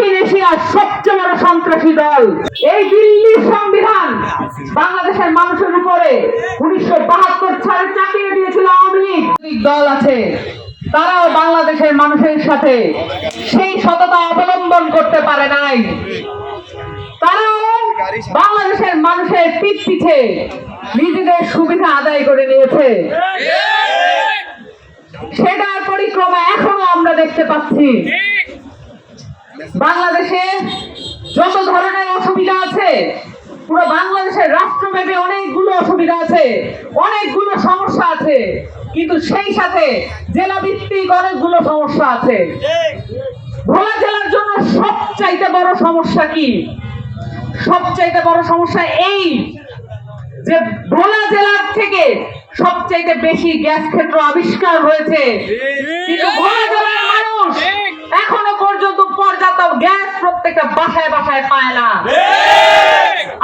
দক্ষিণ এশিয়ার সবচেয়ে বড় সন্ত্রাসী দল। এই দিল্লির সংবিধান বাংলাদেশের মানুষের উপরে 1972 সালে চাপিয়ে দিয়েছিল আওয়ামী লীগ দল আছে, তারাও বাংলাদেশের মানুষের সাথে সেই সততা অবলম্বন করতে পারে নাই। তারাও বাংলাদেশের মানুষের পিঠ পিছে নিজেদের সুবিধা আদায় করে নিয়েছে। সেটার পরিক্রমা এখনো আমরা দেখতে পাচ্ছি। বাংলাদেশে যত ধরনের অসুবিধা আছে, পুরো বাংলাদেশের রাষ্ট্রব্যাপী অনেকগুলো অসুবিধা আছে, অনেকগুলো সমস্যা আছে, কিন্তু সেই সাথে জেলা ভিত্তিক অনেকগুলো সমস্যা আছে। ভোলা জেলার জন্য সবচাইতে বড় সমস্যা কি? সবচাইতে বড় সমস্যা এই যে ভোলা জেলার থেকে সবচাইতে বেশি গ্যাস ক্ষেত্র আবিষ্কার হয়েছে, কিন্তু ভোলা জেলার মানুষ এখনো পর্যন্ত পর্যাপ্ত গ্যাস প্রত্যেকটা বাসায় বাসায় পায় না।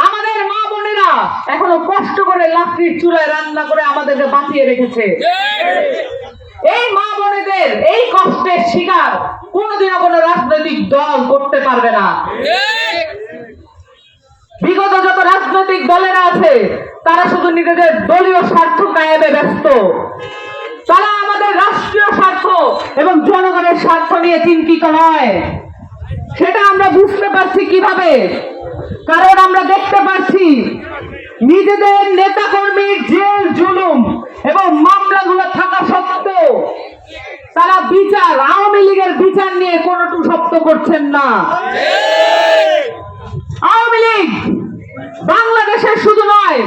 আমাদের মা বোনেরা এখনো কষ্ট করে লাকড়ির চুলায় রান্না করে আমাদেরকে বাঁচিয়ে রেখেছে। এই মা বোনেদের এই কষ্টের শিকার কোনোদিনও কোনো রাজনৈতিক দল করতে পারবে না। বিগত যত রাজনৈতিক দলেরা আছে তারা শুধু নিজেদের দলীয় স্বার্থ কায়েমে ব্যস্ত। তারা আমাদের রাষ্ট্রীয় স্বার্থ এবং জনগণের স্বার্থ নিয়ে চিন্তিত নয়। সেটা আমরা বুঝতে পারছি কিভাবে? কারণ আমরা দেখতে পাচ্ছি নিজেদের নেতা কর্মীর জেল জুলুম এবং মামলাগুলো থাকা সত্ত্বেও তারা বিচার, আওয়ামী লীগের বিচার নিয়ে কোনো শব্দ করছেন না। আওয়ামী লীগ বাংলাদেশের শুধু নয়,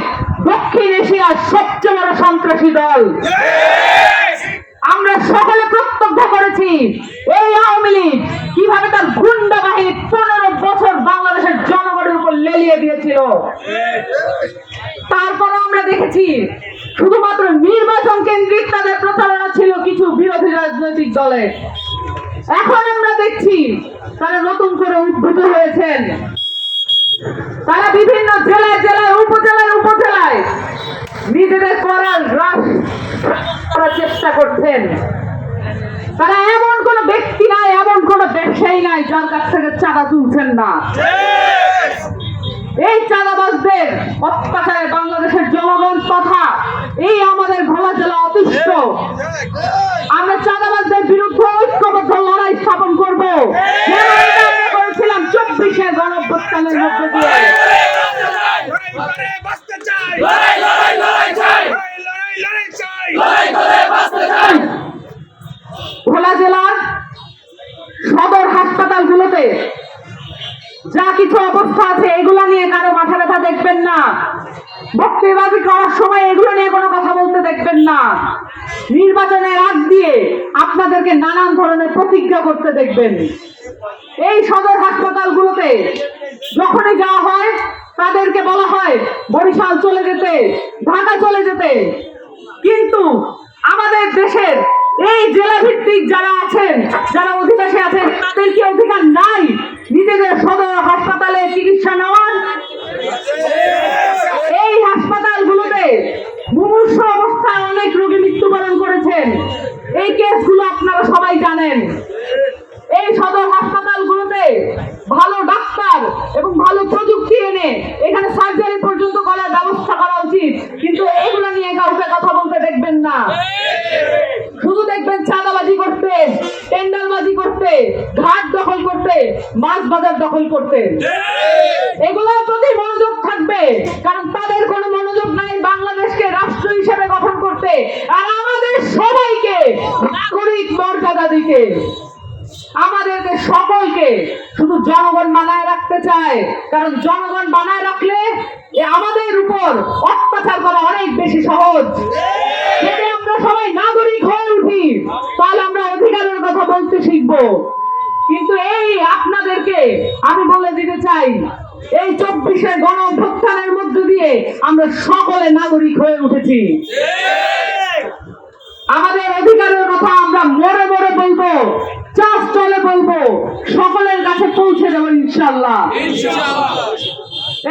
দক্ষিণ এশিয়ার সবচেয়ে বড় সন্ত্রাসী দল। আমরা সকলে প্রত্যক্ষ করেছি এই আওয়ামী লীগ কিভাবে তার গুন্ডা বাহিনী 15 বছর বাংলাদেশের জনগণের উপর লেলিয়ে দিয়েছিল। তারপরে আমরা দেখেছি শুধুমাত্র নির্বাচন কেন্দ্রিক তাদের প্রচারণা ছিল কিছু বিরোধী রাজনৈতিক দলের। এখন আমরা দেখছি তারা নতুন করে উদ্ভূত হয়েছেন। তারা বিভিন্ন জেলায় জেলায় উপজেলায় নিজেদের করার হ্রাস করার চেষ্টা করছেন। তারা এমন কোন ব্যক্তি নাই, এমন কোন ব্যবসায়ী নাই যার কাছ থেকে চাঁদা তুলছেন না। এই চাঁদাবাজদের অত্যাচারে বাংলাদেশের জনগণ তথা এই আমাদের ভোলা জেলা অতিষ্ঠ। আমরা চাঁদাবাজদের বিরুদ্ধে ঐক্যবদ্ধ লড়াই স্থাপন করব। করেছিলাম 24-এর গণঅভ্যুত্থানের মধ্যে দিয়ে। ভোলা জেলার সদর হাসপাতালগুলোতে যা কিছু অবস্থা আছে এগুলো নিয়ে কারো মাথা ব্যথা দেখবেন না। বক্তৃতাবাজি করার সময় এগুলো নিয়ে কোনো কথা বলতে দেখবেন না। নির্বাচনের আগ দিয়ে আপনাদেরকে নানান ধরনের প্রতিজ্ঞা করতে দেখবেন। এই সদর হাসপাতালগুলোতে যখনই যাওয়া হয় তাদেরকে বলা হয় বরিশাল চলে যেতে, ঢাকা চলে যেতে, কিন্তু আমাদের দেশের এই জেলা ভিত্তিক যারা আছেন, যারা অধিবাসী আছেন, তাদের কি অধিকার নাই নিজেদের সদর হাসপাতালে চিকিৎসা নেওয়ার? এই হাসপাতালগুলোতে মুমূর্ষু অবস্থায় অনেক রোগী মৃত্যুবরণ করেছেন। এই কেসগুলো আপনারা সবাই জানেন। এই সদর হাসপাতালগুলোতে ভালো ডাক্তার এবং ভালো প্রযুক্তি এনে এখানে সার্জারি পর্যন্ত করার ব্যবস্থা করা উচিত, কিন্তু এগুলো নিয়ে কাউকে কথা বলতে দেখবেন না। শুধু দেখবেন চাঁদাবাজি করতে, টেন্ডারবাজি করতে, ঘাট দখল করতে, মাছ বাজার দখল করতে। এগুলোর প্রতি মনোযোগ থাকবে, কারণ তাদের কোনো মনোযোগ নাই বাংলাদেশকে রাষ্ট্র হিসেবে গঠন করতে আর আমাদের সবাইকে নাগরিক মর্যাদা দিতে। আমাদেরকে সকলকে শুধু জনগণ বানায় রাখতে চায়, কারণ জনগণ বানায় রাখলে আমাদের উপর অত্যাচার করা অনেক বেশি সহজ। যদি আমরা সবাই নাগরিক হয়ে উঠি তাহলে আমরা অধিকারের কথা বলতে শিখবো। কিন্তু এই আপনাদেরকে আমি বলে দিতে চাই, এই 24-এর গণঅভ্যুত্থানের মধ্য দিয়ে আমরা সকলে নাগরিক হয়ে উঠেছি। আমাদের অধিকারের কথা আমরা মরে মরে বলবো, চাষ চলে বলবো, সকলের কাছে পৌঁছে দেবো ইনশাআল্লাহ।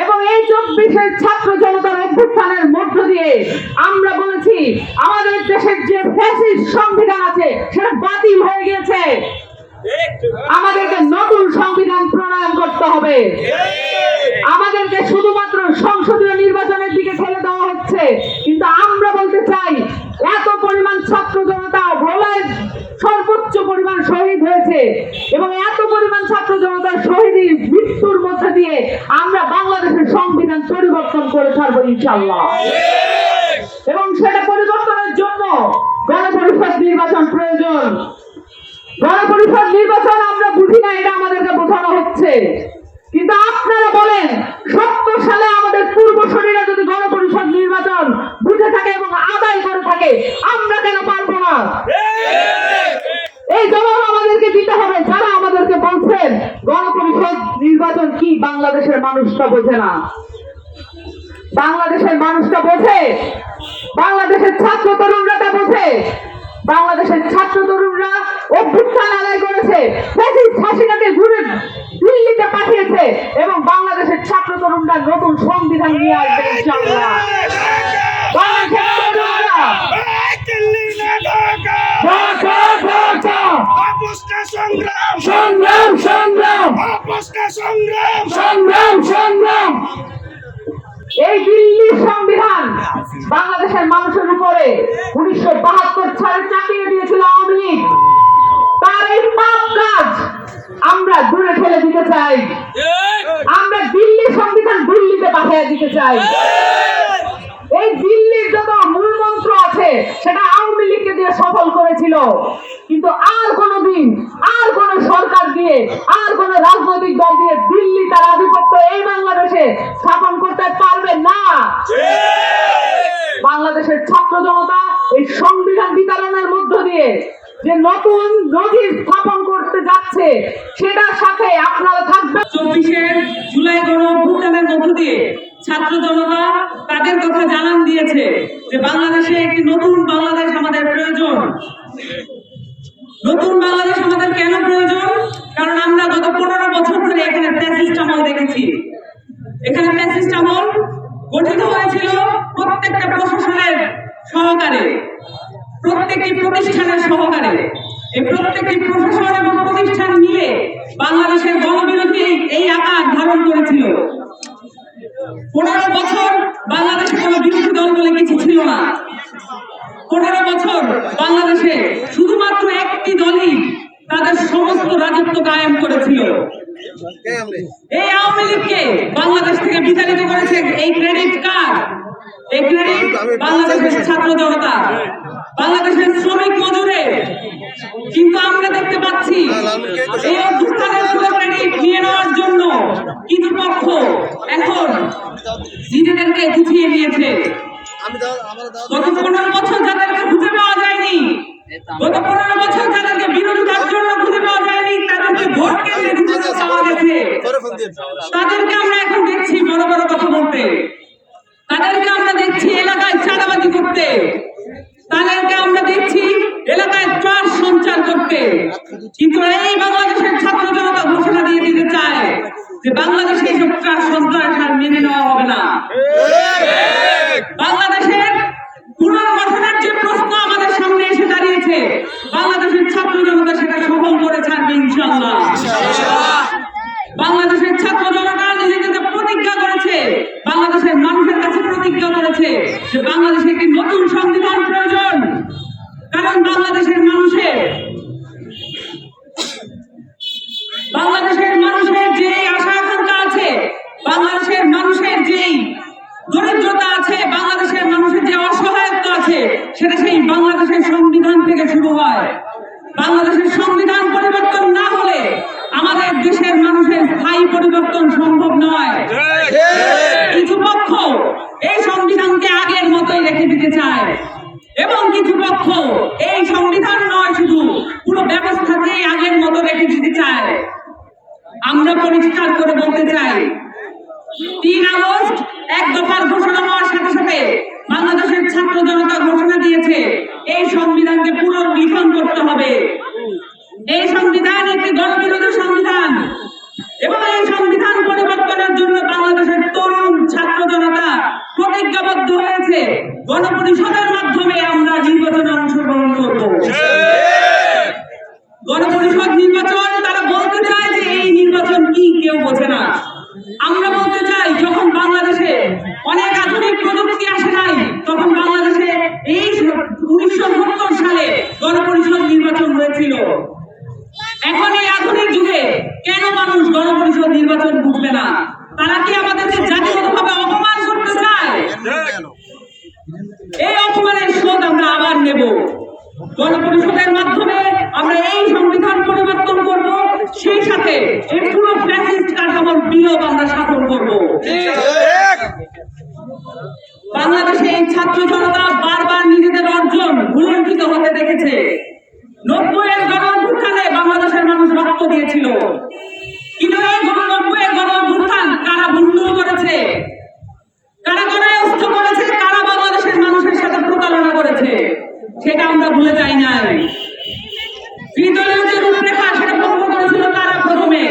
এবং এই 24-এর ছাত্র জনতার অভ্যুত্থানের মধ্য দিয়ে আমরা বলেছি আমাদের দেশের যে ফ্যাসিস্ট সংবিধান আছে সেটা বাতিল হয়ে গেছে। আমাদেরকে নতুন সংবিধান প্রণয়ন করতে হবে। আমাদেরকে শুধুমাত্র সংসদীয় নির্বাচনের দিকে ঠেলে দেওয়া হচ্ছে, কিন্তু আমরা বলতে চাই এত পরিমাণ ছাত্র জনতা ভোলায় সর্বোচ্চ পরিমাণ শহীদ হয়েছে এবং এত পরিমাণ ছাত্র জনতার শহীদের মৃত্যুর মধ্যে দিয়ে আমরা বাংলাদেশের সংবিধান পরিবর্তন করে ছাড়বো ইনশাআল্লাহ। এবং সেটা পরিবর্তনের জন্য গণপরিষদ নির্বাচন প্রয়োজন। গণপরিষদ নির্বাচন আমরা বুঝি না, এটা আমাদেরকে বোঝানো হচ্ছে, কিন্তু আপনারা বলেন 70 সালে আমাদের পূর্বসূরীরা যদি গণপরিষদ নির্বাচন বুঝে থাকে এবং আদায় করে থাকে, আমরা কেন পারবো না? এই জবাব আমাদেরকে দিতে হবে। যারা আমাদেরকে বলছেন গণপরিষদ নির্বাচন কি, বাংলাদেশের মানুষটা বোঝে না। বাংলাদেশের মানুষটা বোঝে, বাংলাদেশের ছাত্র তরুণরা তা বোঝে। বাংলাদেশের ছাত্র তরুণরা অভ্যুত্থান আদায় করেছে, ফ্যাসিস্ট হাসিনাকে ঘুরে দিল্লিতে পাঠিয়েছে এবং বাংলাদেশের ছাত্র তরুণরা নতুন সংবিধান নিয়ে আসবে ইনশাআল্লাহ। এই দিল্লির সংবিধান বাংলাদেশের মানুষের উপরে 1972 সালে চাপিয়ে দিয়েছিল আওয়ামী লীগ। তার এই পাপ কাজ আমরা দূরে ঠেলে দিতে চাই। আমরা দিল্লির সংবিধান দিল্লিতে পাঠিয়ে দিতে চাই। এই দিল্লির যত মূল মন্ত্র আছে সেটা আওয়ামী লীগকে দিয়ে সফল করেছিল, কিন্তু আর কোনদিন আর কোন সরকার দিয়ে আর কোন রাজনৈতিক দল দিয়ে দিল্লি তার আধিপত্য এই বাংলাদেশে স্থাপন করতে পারবে না। বাংলাদেশের ছাত্র জনতা এই সংবিধান বিতরণের মধ্য দিয়ে যে নতুন নজির স্থাপন করতে যাচ্ছে, সেটার সাথে আপনারা থাকবেন। 24 জুলাই গণঅভ্যুত্থানের মধ্য দিয়ে ছাত্র জনতা তাদের কথা জানান দিয়েছে যে বাংলাদেশে একটি নতুন বাংলাদেশ আমাদের প্রয়োজন। নতুন বাংলাদেশ আমাদের কেন প্রয়োজন? কারণ আমরা গত 15 বছর ধরে এখানে ফ্যাসিস্ট আমল দেখেছি। এখানে ফ্যাসিস্ট আমল গঠিত হয়েছিল প্রত্যেকটা প্রশাসনের সহকারে, প্রত্যেকটি প্রতিষ্ঠানের সহকারে। এই প্রত্যেকটি প্রশাসন এবং প্রতিষ্ঠান মিলে বাংলাদেশের গণবিরোধী এই আকার ধারণ করেছিল। 15 বছর বাংলাদেশে কোনো বিরোধী দল বলে কিছু ছিল না। 15 বছর বাংলাদেশে শুধুমাত্র একটি দলই তাদের সমস্ত রাজত্ব কায়েম করেছিল। এই আওয়ামী লীগকে বাংলাদেশ থেকে বিতাড়িত করেছে এই ক্রেডিট কার্ড, এই ক্রেডিট বাংলাদেশের ছাত্র জনতা, বাংলাদেশের শ্রমিক মজুরের। কিন্তু আমরা দেখতে পাচ্ছি এই অভ্যুত্থানের পুরো ক্রেডিট নিয়ে নেওয়ার জন্য কিছু পক্ষ এখন নিজেদেরকে গুছিয়ে নিয়েছে। গত 15 বছর যাদেরকে খুঁজে পাওয়া যায়নি, গত 15 বছর যাদেরকে বিরোধিতার জন্য খুঁজে পাওয়া যায়নি, তাদেরকে ভোট কেন্দ্রে খুঁজে পাওয়া গেছে। তাদেরকে আমরা এখন দেখছি বড় বড় কথা বলতে, তাদেরকে আমরা দেখছি এলাকায় চাঁদাবাজি করতে, তাদেরকে আমরা দেখছি এলাকায় ত্রাস সঞ্চার করতে। কিন্তু এই বাংলাদেশের ছাত্র জনতা ঘোষণা দিয়ে দিতে চায় যে বাংলাদেশে এইসব ত্রাস সঞ্চার আর মেনে নেওয়া হবে না। বাংলাদেশের পুনর্গঠনের যে প্রশ্ন আমাদের সামনে এসে দাঁড়িয়েছে, বাংলাদেশের ছাত্র জনতা সেটা সফল করে ছাড়বে ইনশাআল্লাহ। বাংলাদেশের ছাত্র জনতা নিজেদেরকে প্রতিজ্ঞা করেছে, বাংলাদেশের মানুষের কাছে প্রতিজ্ঞা করেছে যে বাংলাদেশে একটি নতুন সংবিধান প্রয়োজন। কারণ বাংলাদেশের মানুষের যে আশা আকাঙ্ক্ষা আছে, বাংলাদেশের মানুষের যেই দরিদ্রতা আছে, বাংলাদেশের মানুষের যে অসহায়ত্ব আছে, সেটা সেই বাংলাদেশের সংবিধান থেকে শুরু হয়। বাংলাদেশের সংবিধান পরিবর্তন না হলে আমাদের দেশের মানুষের স্থায়ী পরিবর্তন সম্ভব নয়। কিছু পক্ষ এই সংবিধানকে আগের মতোই রেখে দিতে চায় এবং কিছু পক্ষ এই সংবিধান নয়, শুধু পুরো ব্যবস্থাকেই আগের মতো রেখে দিতে চায়। আমরা পরিষ্কার করে বলতে চাই, 3 আগস্ট এক দফার ঘোষণা হওয়ার সাথে সাথে বাংলাদেশের ছাত্র জনতা ঘোষণা দিয়েছে এই সংবিধানকে পুনর্লিখন করতে হবে। এই সংবিধান একটি গণবিরোধী সংবিধান এবং এই সংবিধান পরিবর্তনের জন্য বাংলাদেশের তরুণ ছাত্র জনতা প্রতিজ্ঞাবদ্ধ হয়েছে। গণপরিষদের মাধ্যমে আমরা নির্বাচনে অংশগ্রহণ করব। গণপরিষদ নির্বাচন, তারা বলতে চায় যে এই নির্বাচন কেউ বোঝে না। আমরা বলতে চাই, যখন বাংলাদেশে অনেক আধুনিক প্রযুক্তি আসে নাই, তখন বাংলাদেশে এই 1970 সালে গণপরিষদ নির্বাচন হয়েছিল। এখন এই আধুনিক যুগে কেন মানুষ গণপরিষদ নির্বাচন বুঝবে না? তারা কি আমাদেরকে জাতিগতভাবে অপমান করতে চায়? এই অপমানের শোধ আমরা আবার নেব। গণপরিষদের মাধ্যমে আমরা এই সংবিধান পরিবর্তন করব, সেই সাথে এই পুরো ফ্যাসিস্ট কাঠামোর বিলোপ আমরা সাধন করব। বাংলাদেশে এই ছাত্র জনতা বারবার নিজেদের অর্জন ভুলুণ্ঠিত হতে দেখেছে। 90-এর গণঅভ্যুত্থানে বাংলাদেশের মানুষ রক্ত দিয়েছিল, কিন্তু এই 90-এর গণঅভ্যুত্থান কারা ভুল করেছে, কারা গণহস্ত করেছে, কারা বাংলাদেশের মানুষের সাথে প্রতারণা করেছে, সেটা আমরা ভুলে যাই নাই। ত্রিদলীয় যে রূপরেখা, সেটা ভঙ্গ করেছিল তারা প্রথমে।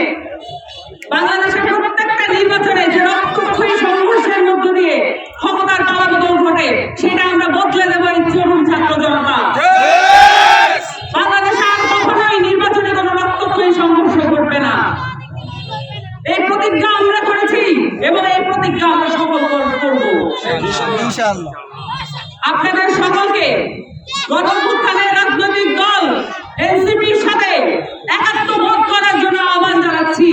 বাংলাদেশের প্রত্যেকটা নির্বাচনে যে রক্তক্ষয়ী সংঘর্ষের মধ্য দিয়ে ক্ষমতার পালাবদল ঘটে, সেটা আমরা বদলে দেব এই তরুণ ছাত্র জনতা। বাংলাদেশে আর কখনোই নির্বাচনে কোনো রক্তক্ষয়ী সংঘর্ষ ঘটবে না। এই প্রতিজ্ঞা আমরা করেছি এবং এই প্রতিজ্ঞা আমরা সফল করব ইনশাআল্লাহ। আপনাদের সকলকে গণঅভ্যুত্থানের রাজনৈতিক দল এনসিপির সাথে একাত্মবোধ করার জন্য আহ্বান জানাচ্ছি।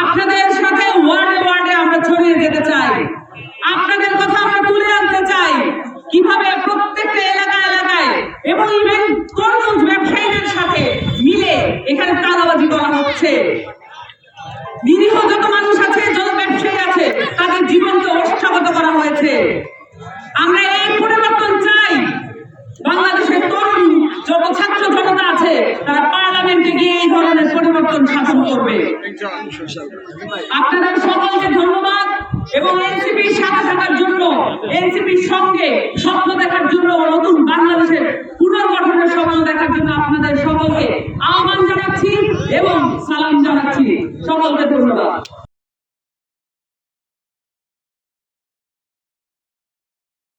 আপনাদের সাথে ওয়ার্ডে ওয়ার্ডে আমরা ছড়িয়ে যেতে চাই, আপনাদের কথা আমরা তুলে আনতে চাই, কিভাবে প্রত্যেকটা এলাকায় এবং ইভেন তরমুজ ব্যবসায়ীদের সাথে মিলে এখানে চাঁদাবাজি করা হচ্ছে। নিরীহ যত মানুষ আছে, যত ব্যবসায়ী আছে, তাদের জীবনকে অস্বাগত করা হয়েছে। আমরা এই পরিবর্তন চাই। বাংলাদেশের তরুণ যত ছাত্র জনতা আছে, তারা পার্লামেন্টে গিয়ে এই ধরনের পরিবর্তন সাধন করবে। আপনাদের সকলকে ধন্যবাদ এবং এনসিপির সাথে থাকার জন্য, এনসিপির সঙ্গে স্বপ্ন দেখার জন্য, নতুন বাংলাদেশের পুনর্গঠনের স্বপ্ন দেখার জন্য আপনাদের সকলকে আহ্বান জানাচ্ছি এবং সালাম জানাচ্ছি। সকলকে ধন্যবাদ।